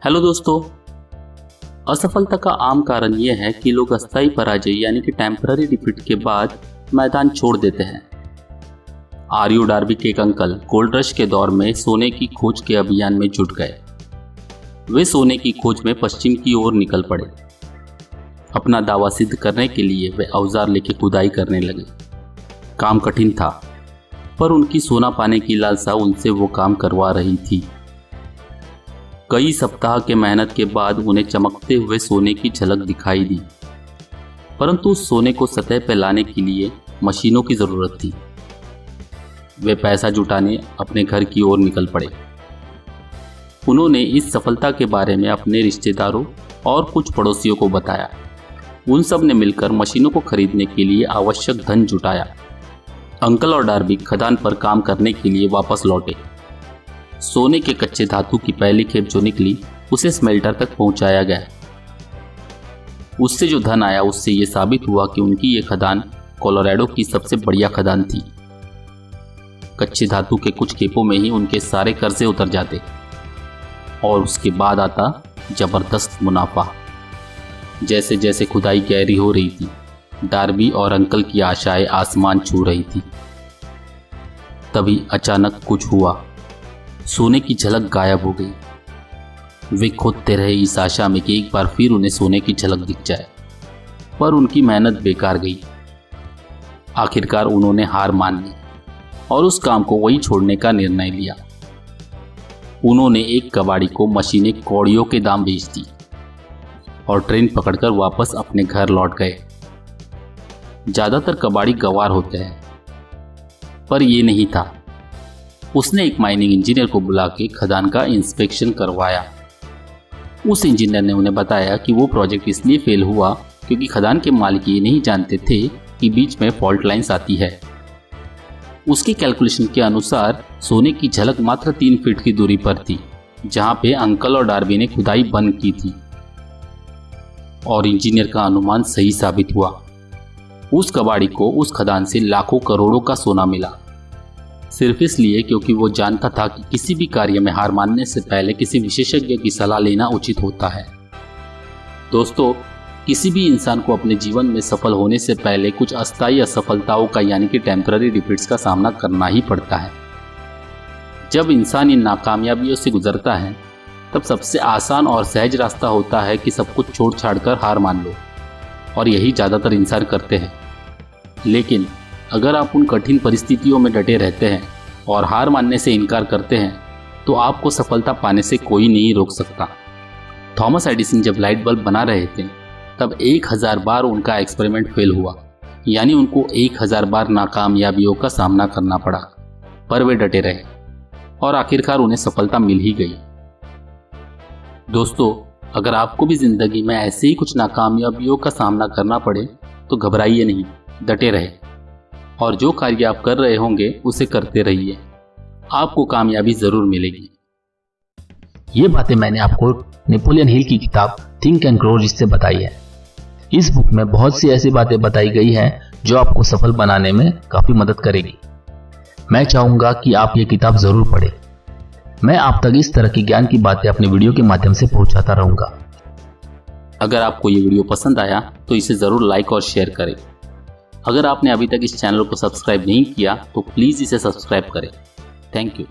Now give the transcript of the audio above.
Hello दोस्तों, असफलता का आम कारण यह है कि लोग अस्थायी पराजय यानी कि टेम्पररी डिफीट के बाद मैदान छोड़ देते हैं। आर्यो डार्बी के एक अंकल गोल्ड रश के दौर में सोने की खोज के अभियान में जुट गए। वे सोने की खोज में पश्चिम की ओर निकल पड़े। अपना दावा सिद्ध करने के लिए वे औजार लेके खुदाई करने लगे। काम कठिन था, पर उनकी सोना पाने की लालसा उनसे वो काम करवा रही थी। कई सप्ताह के मेहनत के बाद उन्हें चमकते हुए सोने की झलक दिखाई दी, परंतु उस सोने को सतह पर लाने के लिए मशीनों की जरूरत थी। वे पैसा जुटाने अपने घर की ओर निकल पड़े। उन्होंने इस सफलता के बारे में अपने रिश्तेदारों और कुछ पड़ोसियों को बताया। उन सब ने मिलकर मशीनों को खरीदने के लिए आवश्यक धन जुटाया। अंकल और डार्बी खदान पर काम करने के लिए वापस लौटे। सोने के कच्चे धातु की पहली खेप जो निकली उसे स्मेल्टर तक पहुंचाया गया। उससे जो धन आया उससे ये साबित हुआ कि उनकी ये खदान कोलोराडो की सबसे बढ़िया खदान थी। कच्चे धातु के कुछ खेपों में ही उनके सारे कर्जे उतर जाते और उसके बाद आता जबरदस्त मुनाफा। जैसे जैसे खुदाई गहरी हो रही थी, डार्बी और अंकल की आशाएं आसमान छू रही थी। तभी अचानक कुछ हुआ। सोने की झलक गायब हो गई। वे खोदते रहे इस आशा में कि एक बार फिर उन्हें सोने की झलक दिख जाए, पर उनकी मेहनत बेकार गई। आखिरकार उन्होंने हार मान ली और उस काम को वहीं छोड़ने का निर्णय लिया। उन्होंने एक कबाड़ी को मशीनें कौड़ियों के दाम बेच दी और ट्रेन पकड़कर वापस अपने घर लौट गए। ज्यादातर कबाड़ी गवार होते हैं, पर ये नहीं था। उसने एक माइनिंग इंजीनियर को बुला के खदान का इंस्पेक्शन करवाया। उस इंजीनियर ने उन्हें बताया कि वो प्रोजेक्ट इसलिए फेल हुआ क्योंकि खदान के मालिक ये नहीं जानते थे कि बीच में फॉल्ट लाइंस आती है। उसकी कैलकुलेशन के अनुसार सोने की झलक मात्र 3 फीट की दूरी पर थी, जहां पे अंकल और डार्बी ने खुदाई बंद की थी। और इंजीनियर का अनुमान सही साबित हुआ। उस कबाड़ी को उस खदान से लाखों करोड़ों का सोना मिला, सिर्फ इसलिए क्योंकि वो जानता था कि किसी भी कार्य में हार मानने से पहले किसी विशेषज्ञ की सलाह लेना उचित होता है। दोस्तों, किसी भी इंसान को अपने जीवन में सफल होने से पहले कुछ अस्थायी असफलताओं का यानी कि टेम्पररी डिफीट्स का सामना करना ही पड़ता है। जब इंसान इन नाकामयाबियों से गुजरता है, तब सबसे आसान और सहज रास्ता होता है कि सब कुछ छोड़ छाड़ कर हार मान लो, और यही ज़्यादातर इंसान करते हैं। लेकिन अगर आप उन कठिन परिस्थितियों में डटे रहते हैं और हार मानने से इनकार करते हैं, तो आपको सफलता पाने से कोई नहीं रोक सकता। थॉमस एडिसन जब लाइट बल्ब बना रहे थे, तब 1000 बार उनका एक्सपेरिमेंट फेल हुआ, यानी उनको 1000 बार नाकामयाबियों का सामना करना पड़ा, पर वे डटे रहे और आखिरकार उन्हें सफलता मिल ही गई। दोस्तों, अगर आपको भी जिंदगी में ऐसे ही कुछ नाकामयाबियों का सामना करना पड़े तो घबराइए नहीं, डटे रहे और जो कार्य आप कर रहे होंगे उसे करते रहिए। आपको कामयाबी जरूर मिलेगी। ये बातें मैंने आपको नेपोलियन हिल की किताब थिंक एंड ग्रो रिच से बताई है। इस बुक में बहुत सी ऐसी बातें बताई गई हैं जो आपको सफल बनाने में काफी मदद करेगी। मैं चाहूंगा कि आप ये किताब जरूर पढ़ें। मैं आप तक इस तरह की ज्ञान की बातें अपने वीडियो के माध्यम से पहुंचाता रहूंगा। अगर आपको ये वीडियो पसंद आया तो इसे जरूर लाइक और शेयर करें। अगर आपने अभी तक इस चैनल को सब्सक्राइब नहीं किया तो प्लीज़ इसे सब्सक्राइब करें। Thank you.